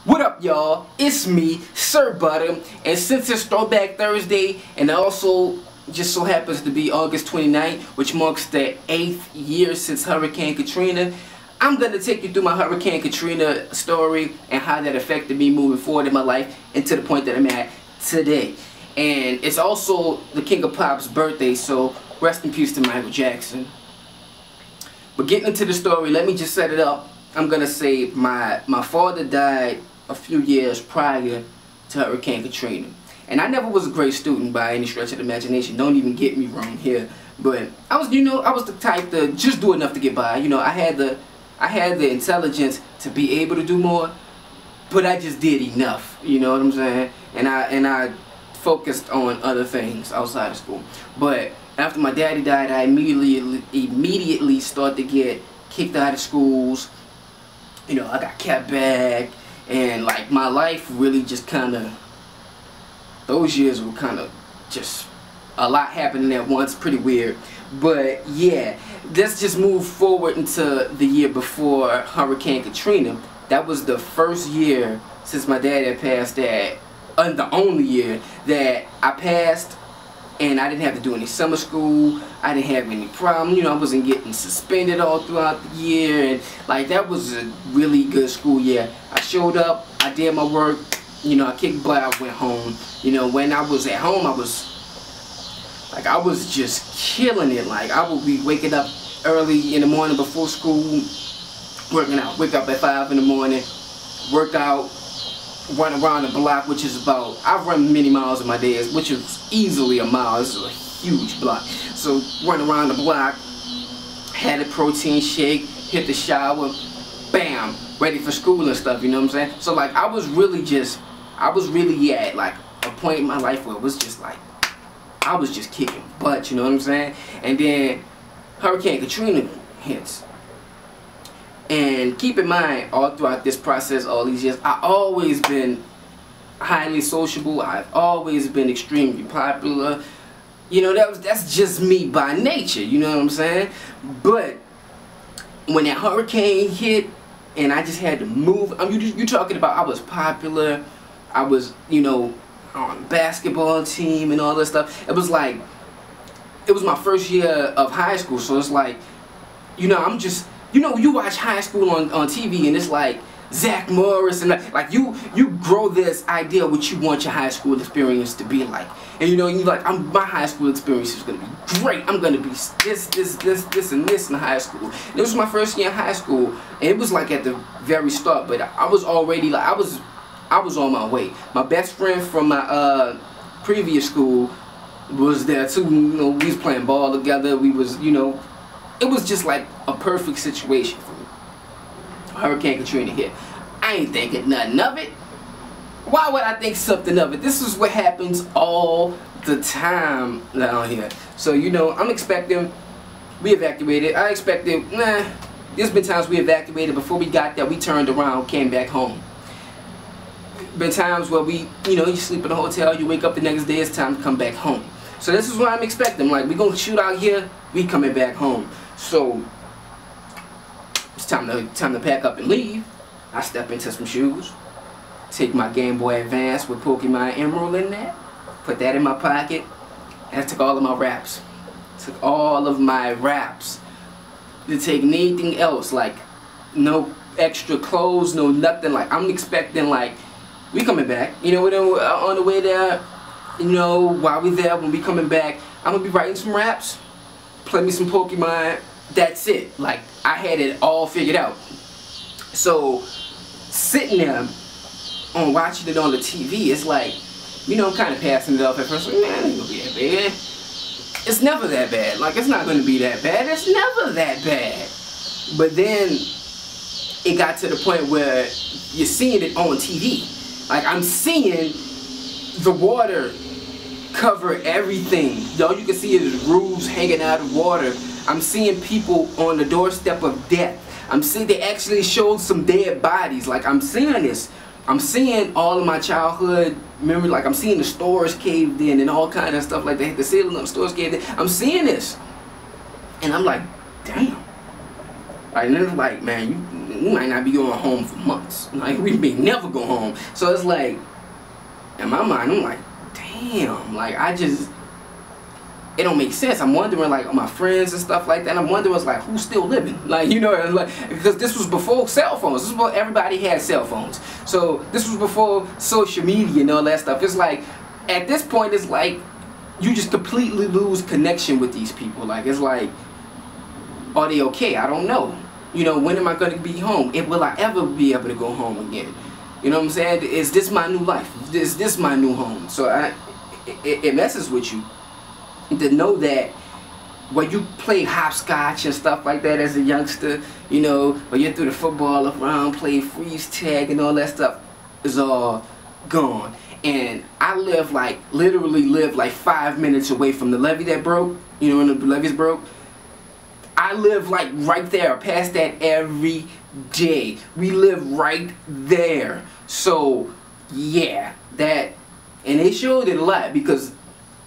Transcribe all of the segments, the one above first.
What up, y'all? It's me, Sir Buttah, and since it's Throwback Thursday, and it also just so happens to be August 29th, which marks the 8th year since Hurricane Katrina, I'm going to take you through my Hurricane Katrina story and how that affected me moving forward in my life and to the point that I'm at today. And it's also the King of Pop's birthday, so rest in peace to Michael Jackson. But getting into the story, let me just set it up. I'm going to say my father died a few years prior to Hurricane Katrina. And I never was a great student by any stretch of the imagination. Don't even get me wrong here. But I was, I was the type to just do enough to get by. I had the intelligence to be able to do more, but I just did enough. You know what I'm saying? And I focused on other things outside of school. But after my daddy died, I immediately started to get kicked out of schools. I got kept back, and like my life really just those years were just a lot happening at once, pretty weird. But yeah, let's just move forward into the year before Hurricane Katrina. That was the first year since my dad had passed the only year that I passed, and I didn't have to do any summer school. I didn't have any problem. I wasn't getting suspended all throughout the year, and like that was a really good school year. I showed up, I did my work, I kicked butt, I went home. When I was at home, I was just killing it. Like I would be waking up early in the morning before school, working out. Wake up at 5 in the morning, work out, run around the block, which is about, I've run many miles in my days, which is easily a mile. This is a huge block. So run around the block, had a protein shake, hit the shower, bam, ready for school and stuff, you know what I'm saying? So like I was really at like a point in my life where it was just like, I was just kicking butt, you know what I'm saying? And then Hurricane Katrina hits. And keep in mind, all throughout this process, all these years, I've always been highly sociable. I've always been extremely popular. That's just me by nature, you know what I'm saying? But when that hurricane hit and I just had to move, you're talking about I was popular, I was, on the basketball team and all this stuff. It was like, it was my first year of high school, so it's like, I'm just, you watch high school on TV and it's like Zach Morris and like you grow this idea of what you want your high school experience to be like. And you're like, my high school experience is gonna be great. I'm gonna be this and this in high school. And it was my first year in high school, and it was like at the very start, but I was already like, I was on my way. My best friend from my previous school was there too. We was playing ball together. We was, it was just like a perfect situation for me. Hurricane Katrina hit. I ain't thinking nothing of it. Why would I think something of it? This is what happens all the time down here. So, I'm expecting, we evacuated. I expected, there's been times we evacuated. Before we got there, we turned around, came back home. Been times where we, you sleep in a hotel, you wake up the next day, it's time to come back home. So this is what I'm expecting. Like, we gonna shoot out here, we coming back home. So it's time to pack up and leave. I step into some shoes, take my Game Boy Advance with Pokemon Emerald in there, put that in my pocket, and I took all of my wraps. Took all of my wraps. Didn't take anything else, like no extra clothes, no nothing. Like I'm expecting like we coming back. On the way there, while we there, when we coming back, I'm gonna be writing some raps, play me some Pokemon. That's it. Like I had it all figured out. So sitting there on watching it on the TV, it's like, I'm kind of passing it off at first. Like, man, it ain't gonna be that bad. It's never that bad. Like it's not gonna be that bad. It's never that bad. But then it got to the point where you're seeing it on TV. Like I'm seeing the water cover everything. All you can see is roofs hanging out of water. I'm seeing people on the doorstep of death. I'm seeing they actually showed some dead bodies. Like I'm seeing this. I'm seeing all of my childhood memories. Like I'm seeing the stores caved in and all kind of stuff like that. The ceiling of the stores caved in. I'm seeing this. And I'm like, damn. Like, and then it's like, man, might not be going home for months. Like, we may never go home. So it's like, in my mind, I'm like, damn, like, it don't make sense. I'm wondering, like, my friends and stuff like that. I'm wondering, like, who's still living? Like, you know, like, because this was before cell phones. This was before everybody had cell phones. So this was before social media and all that stuff. It's like, at this point, it's like, you just completely lose connection with these people. Like, it's like, are they okay? I don't know. You know, when am I going to be home? Will I ever be able to go home again? You know what I'm saying? Is this my new life? Is this my new home? So it messes with you to know that when you play hopscotch and stuff like that as a youngster, you know, when you're through the football around, play freeze tag and all that stuff is all gone. And I literally live like 5 minutes away from the levee that broke. You know, when the levees broke. I live like right there, past that every day. We live right there. So yeah, that, and they showed it a lot because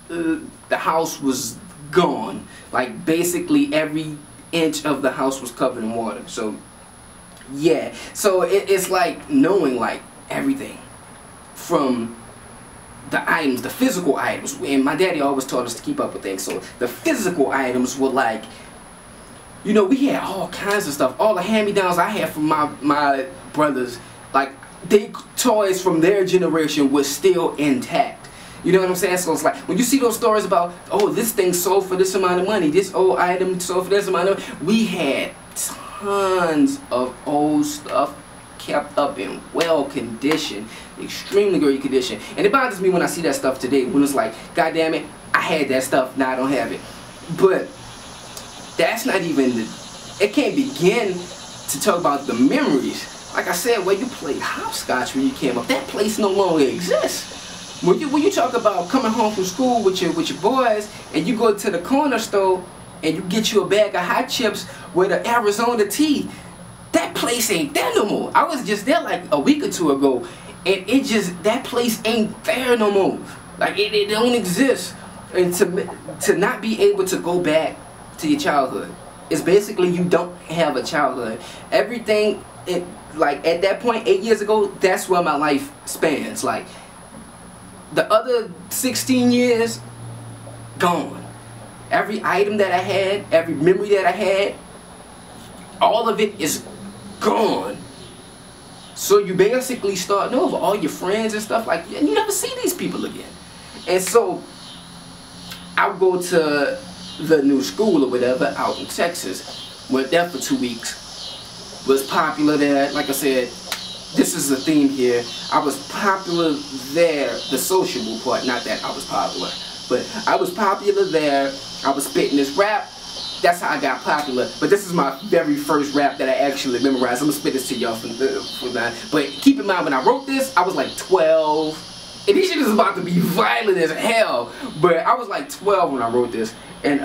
the house was gone. Like basically every inch of the house was covered in water. So yeah, so it's like knowing like everything from the items, the physical items. And my daddy always taught us to keep up with things. So the physical items were like, you know, we had all kinds of stuff. All the hand-me-downs I had from my brothers, like, their toys from their generation was still intact. You know what I'm saying? So it's like, when you see those stories about, oh, this thing sold for this amount of money, this old item sold for this amount of money, we had tons of old stuff kept up in well condition, extremely great condition. And it bothers me when I see that stuff today, when it's like, God damn it, I had that stuff, now I don't have it. But that's not even it can't begin to talk about the memories. Like I said, where you played hopscotch when you came up, that place no longer exists. When you talk about coming home from school with your boys and you go to the corner store and you get you a bag of hot chips with an Arizona tea, that place ain't there no more. I was just there like a week or two ago, and that place ain't there no more. Like it don't exist. And to not be able to go back to your childhood, it's basically you don't have a childhood. Everything, like at that point 8 years ago, that's where my life spans. Like the other 16 years, gone. Every item that I had, every memory that I had, all of it is gone. So you basically starting over. All your friends and stuff like that, and you never see these people again. And so I would go to the new school or whatever out in Texas. Went there for 2 weeks. Was popular there. Like I said, this is the theme here. I was popular there, the sociable part, not that I was popular, but I was popular there. I was spitting this rap. That's how I got popular. But this is my very first rap that I actually memorized. I'm gonna spit this to y'all from that. But keep in mind, when I wrote this, I was like 12. And this shit is about to be violent as hell. But I was like 12 when I wrote this. And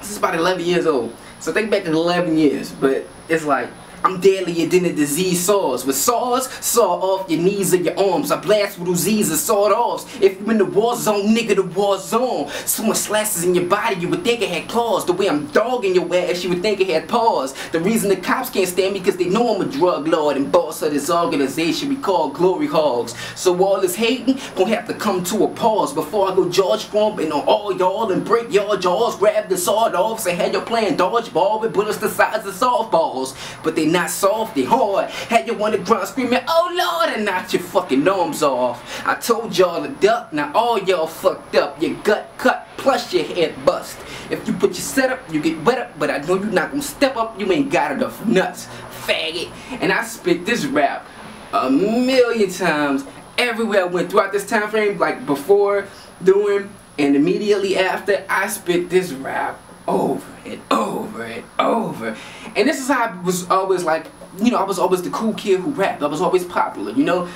this is about 11 years old. So think back to 11 years. But it's like, I'm deadlier than a disease saws. With saws, saw off your knees or your arms. I blast with Uzis and sawed offs. If you in the war zone, nigga, the war zone. Someone slashes in your body, you would think it had claws. The way I'm dogging your ass, you would think it had paws. The reason the cops can't stand me, because they know I'm a drug lord and boss of this organization we call Glory Hogs. So all this hating gonna have to come to a pause before I go George Foreman on all y'all and break y'all jaws. Grab the sawed offs and had y'all playing dodgeball with bullets the size of softballs. But they not soft, they hard. Had you on the ground screaming, oh Lord, and knocked your fucking arms off. I told y'all to duck, now all y'all fucked up. Your gut cut plus your head bust. If you put your setup, you get wet up, but I know you not gonna step up, you ain't got enough nuts, faggot. And I spit this rap a million times everywhere I went throughout this time frame, like before, during, and immediately after. I spit this rap over and over and over. And this is how I was always like, you know, I was always the cool kid who rapped. I was always popular, you know.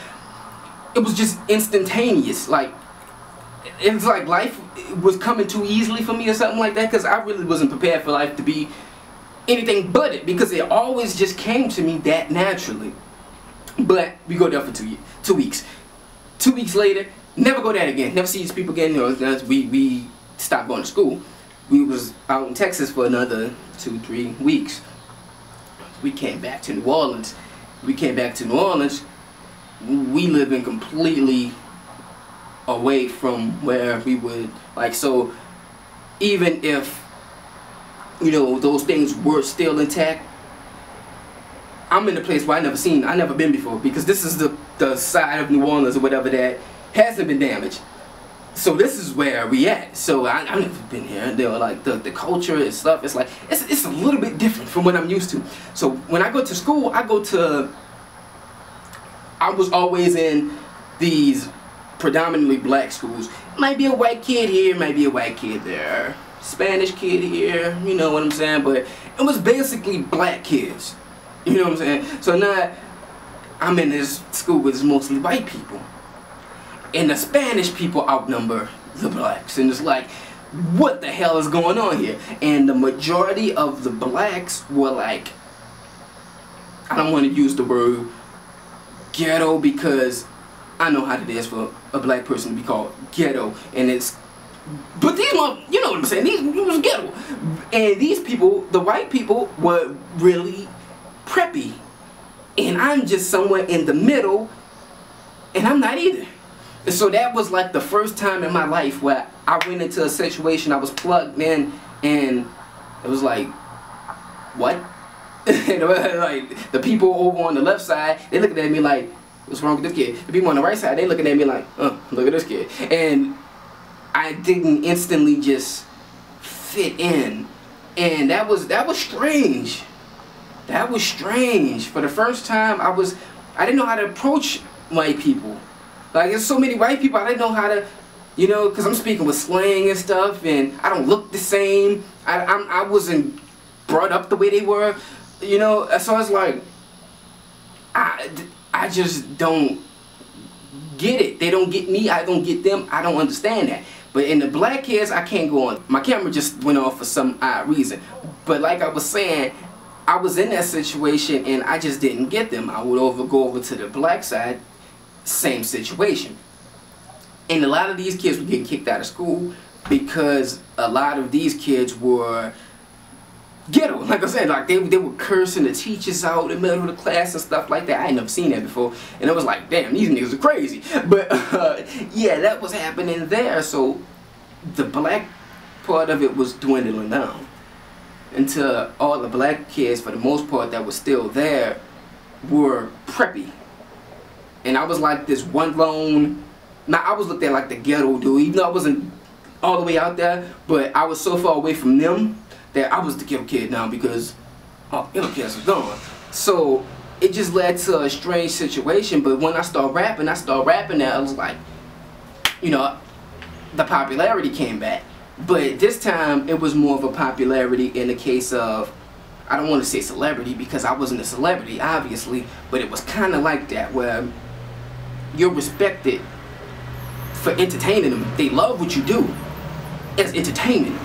It was just instantaneous. Like, it was like life was coming too easily for me or something like that, because I really wasn't prepared for life to be anything but it, because it always just came to me that naturally. But we go there for 2 weeks. 2 weeks later, never go there again. Never see these people again. You know, we stopped going to school. We was out in Texas for another 2-3 weeks. we came back to New Orleans. We live in completely away from where we would, like, so even if, you know, those things were still intact, I'm in a place where I never been before, because this is the side of New Orleans or whatever that hasn't been damaged. So this is where we at. So I've never been here. They're like the culture and stuff. It's like it's a little bit different from what I'm used to. So when I go to school, I was always in these predominantly black schools. Might be a white kid here, might be a white kid there, Spanish kid here. You know what I'm saying? But it was basically black kids. You know what I'm saying? So now I'm in this school with mostly white people, and the Spanish people outnumber the blacks, and it's like, what the hell is going on here? And the majority of the blacks were like, I don't want to use the word ghetto because I know how it is for a black person to be called ghetto, and it's, but these ones, you know what I'm saying, these was ghetto, and these people, the white people, were really preppy, and I'm just somewhere in the middle, and I'm not either. So that was like the first time in my life where I went into a situation, I was plugged in, and it was like, what? Like, the people over on the left side, they looking at me like, what's wrong with this kid? The people on the right side, they looking at me like, look at this kid. And I didn't instantly just fit in, and that was strange. That was strange. For the first time, I didn't know how to approach white people. Like, there's so many white people, I didn't know how to, you know, because I'm speaking with slang and stuff, and I don't look the same. I wasn't brought up the way they were, you know. So it's like, I just don't get it. They don't get me, I don't get them, I don't understand that. But in the black kids, I can't go on. My camera just went off for some odd reason. But like I was saying, I was in that situation and I just didn't get them. I would go over to the black side, same situation. And a lot of these kids were getting kicked out of school because a lot of these kids were ghetto. Like I said, like they were cursing the teachers out in the middle of the class and stuff like that. I ain't never seen that before. And it was like, damn, these niggas are crazy. But yeah, that was happening there. So the black part of it was dwindling down until all the black kids, for the most part, that were still there were preppy. And I was like this one lone, now I was looked at like the ghetto dude, even though I wasn't all the way out there, but I was so far away from them that I was the ghetto kid now because all ghetto kids are gone. So it just led to a strange situation. But when I started rapping that I was like, you know, the popularity came back. But this time it was more of a popularity in the case of, I don't want to say celebrity because I wasn't a celebrity obviously, but it was kind of like that where you're respected for entertaining them. They love what you do as entertainment.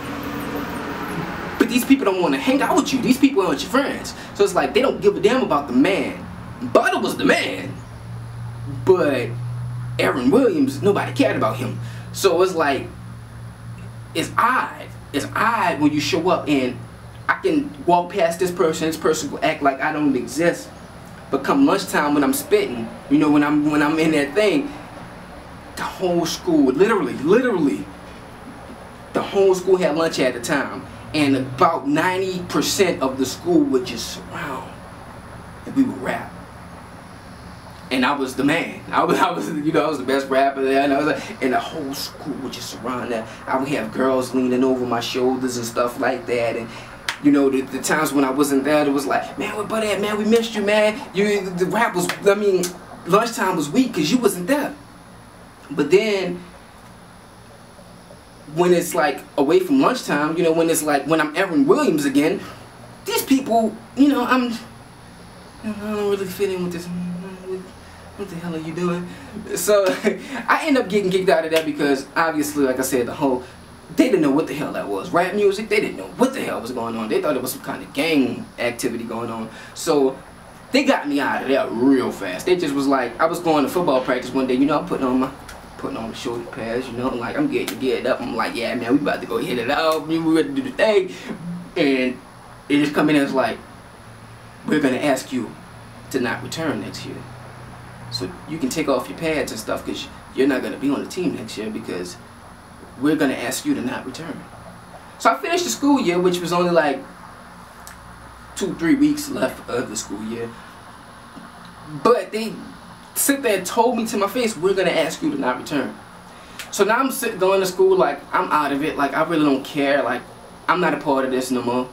But these people don't want to hang out with you. These people aren't your friends. So it's like they don't give a damn about the man. Buttah was the man, but Aaron Williams, nobody cared about him. So it's like, it's odd. It's odd when you show up and I can walk past this person will act like I don't exist. But come lunchtime when I'm spitting, you know, when I'm in that thing, the whole school, literally, the whole school had lunch at the time. And about 90% of the school would just surround and we would rap. And I was the man. I was you know, I was the best rapper there, and I was like, and the whole school would just surround that. I would have girls leaning over my shoulders and stuff like that. And you know, the times when I wasn't there, it was like, man, where Buttah at, man? We missed you, man. The rap was, I mean, lunchtime was weak because you wasn't there. But then when it's like away from lunchtime, you know, when it's like when I'm Aaron Williams again, these people, you know, I don't really fit in with this. What the hell are you doing? So I end up getting kicked out of that because obviously, like I said, they didn't know what the hell that was. Rap music, they didn't know what the hell was going on. They thought it was some kind of gang activity going on. So they got me out of there real fast. They just was like, I was going to football practice one day, you know, I'm putting on the shoulder pads, you know, like I'm getting geared up. I'm like, yeah, man, we about to go hit it out. We ready to do the thing. And it just come in and it's like, we're going to ask you to not return next year. So you can take off your pads and stuff because you're not going to be on the team next year because we're going to ask you to not return. So I finished the school year, which was only like 2-3 weeks left of the school year. But they sit there and told me to my face, we're going to ask you to not return. So now I'm going to school like I'm out of it. Like I really don't care. Like I'm not a part of this no more.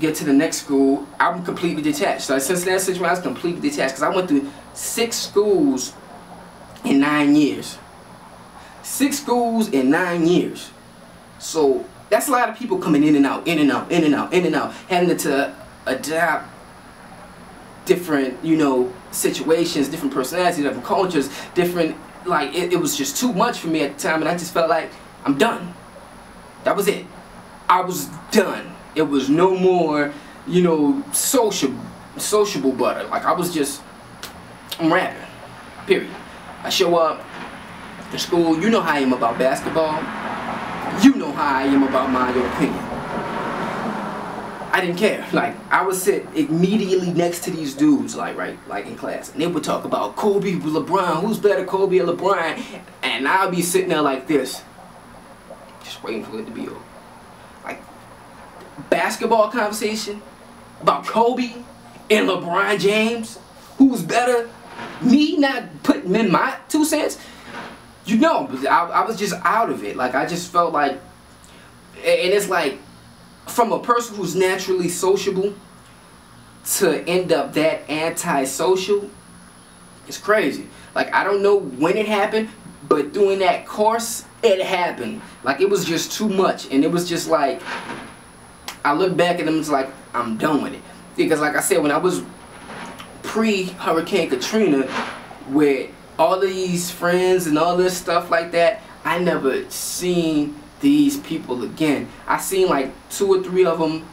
Get to the next school, I'm completely detached. So since that situation, I was completely detached because I went through 6 schools in 9 years. 6 schools in 9 years. So that's a lot of people coming in and out, in and out, in and out, in and out, having to adapt different, you know, situations, different personalities, different cultures, different, like, it was just too much for me at the time, and I just felt like, I'm done. That was it. I was done. It was no more, you know, sociable Buttah. Like, I was just, I'm rapping, period. I show up to school, you know how I am about basketball. You know how I am about my opinion. I didn't care. Like, I would sit immediately next to these dudes, like, right, like in class, and they would talk about Kobe, LeBron, who's better, Kobe or LeBron, and I'll be sitting there like this, just waiting for it to be over. Like, basketball conversation about Kobe and LeBron James, who's better, me not putting in my 2 cents, you know, I was just out of it. Like, I just felt like, and it's like, from a person who's naturally sociable to end up that anti-social, it's crazy. Like, I don't know when it happened, but doing that course, it happened. Like, it was just too much, and it was just like, I look back at them, it's like, I'm done with it. Because like I said, when I was pre-Hurricane Katrina, with all of these friends and all this stuff like that, I never seen these people again. I seen like 2 or 3 of them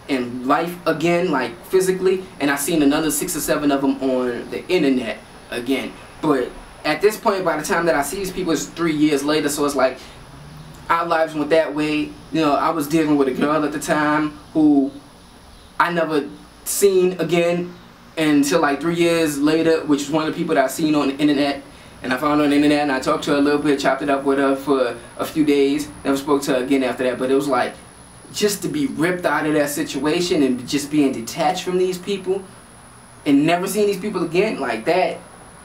in life again, like physically, and I seen another 6 or 7 of them on the internet again. But at this point, by the time that I see these people, it's 3 years later, so it's like our lives went that way. You know, I was dealing with a girl at the time who I never seen again until like 3 years later, which is one of the people that I seen on the internet. And I found her on the internet, and I talked to her a little bit, chopped it up with her for a few days. Never spoke to her again after that. But it was like, just to be ripped out of that situation and just being detached from these people and never seeing these people again, like that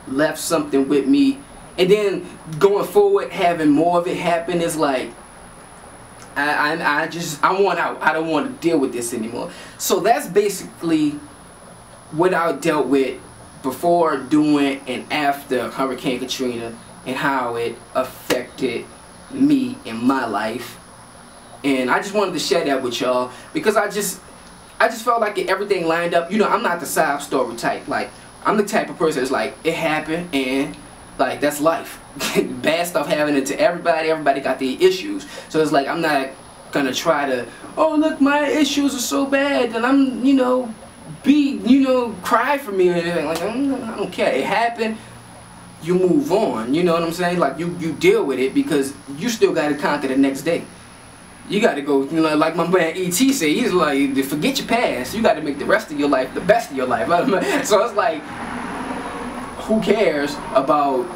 left something with me. And then going forward, having more of it happen is like, I want out. I don't want to deal with this anymore. So that's basically what I dealt with before, during, and after Hurricane Katrina, and how it affected me in my life. And I just wanted to share that with y'all because I just felt like everything lined up. You know, I'm not the sob story type. Like, I'm the type of person that's like, it happened, and like, that's life. Bad stuff happening to everybody. Everybody got their issues. So it's like, I'm not gonna try to, oh look, my issues are so bad, and I'm, you know, cry for me or anything. Like, I don't care. It happened. You move on. You know what I'm saying? Like, you deal with it because you still got to conquer the next day. You got to go, you know, like my man E.T. said, he's like, forget your past. You got to make the rest of your life the best of your life. So it's like, who cares about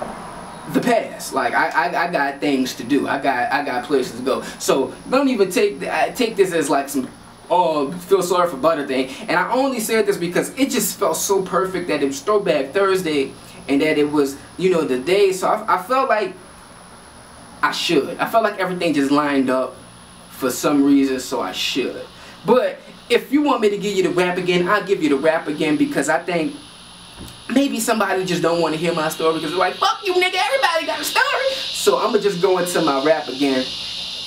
the past? Like, I got things to do. I got places to go. So don't even take this as like some, oh, feel sorry for Buttah thing. And I only said this because it just felt so perfect that it was Throwback Thursday and that it was, you know, the day. So I felt like I should. I felt like everything just lined up for some reason, so I should. But if you want me to give you the rap again, I'll give you the rap again because I think maybe somebody just don't want to hear my story because they're like, fuck you, nigga, everybody got a story. So I'm going to just go into my rap again.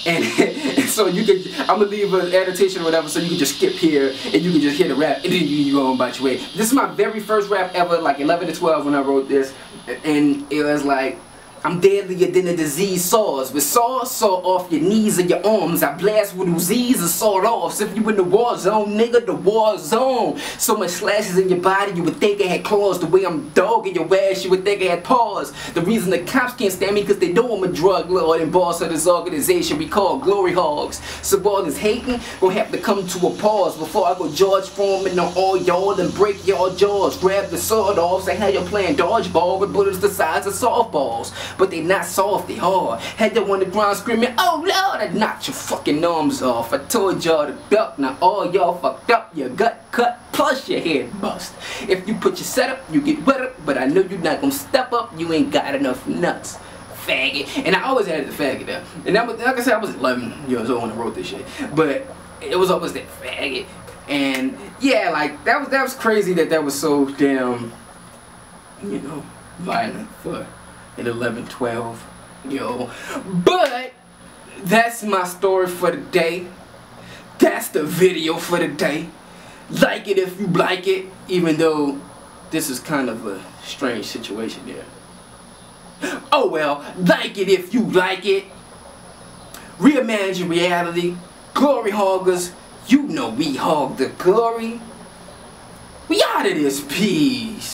And so you could, I'm going to leave an annotation or whatever so you can just skip here and you can just hear the rap and then you go on about your way. This is my very first rap ever, like 11 to 12 when I wrote this. And it was like, I'm deadlier than a disease saws. With saws, saw off your knees and your arms. I blast with Uzis and sawed offs. If you in the war zone, nigga, the war zone. So much slashes in your body, you would think it had claws. The way I'm dogging your ass, you would think it had paws. The reason the cops can't stand me, cause they know I'm a drug lord and boss of this organization we call Glory Hogs. So all this hating gonna have to come to a pause before I go George Foreman on all y'all and break y'all jaws. Grab the sword off, say how you're playing dodgeball with bullets the size of softballs. But they not soft, they hard. Had you on the ground screaming, oh Lord, I knocked your fucking arms off. I told y'all to duck, now all y'all fucked up, your gut cut, plus your head bust. If you put your setup, you get wetter, but I know you're not gonna step up, you ain't got enough nuts. Faggot. And I always had the faggot there. And that was, like I said, I was 11 years old when I wrote this shit. But it was always that faggot. And yeah, like that was crazy that was so damn, you know, violent for an 11, 12 year old. But that's my story for the day. That's the video for the day. Like it if you like it, even though this is kind of a strange situation here. Oh well, like it if you like it. Reimagine reality. Glory hoggers, you know we hog the glory. We out of this piece.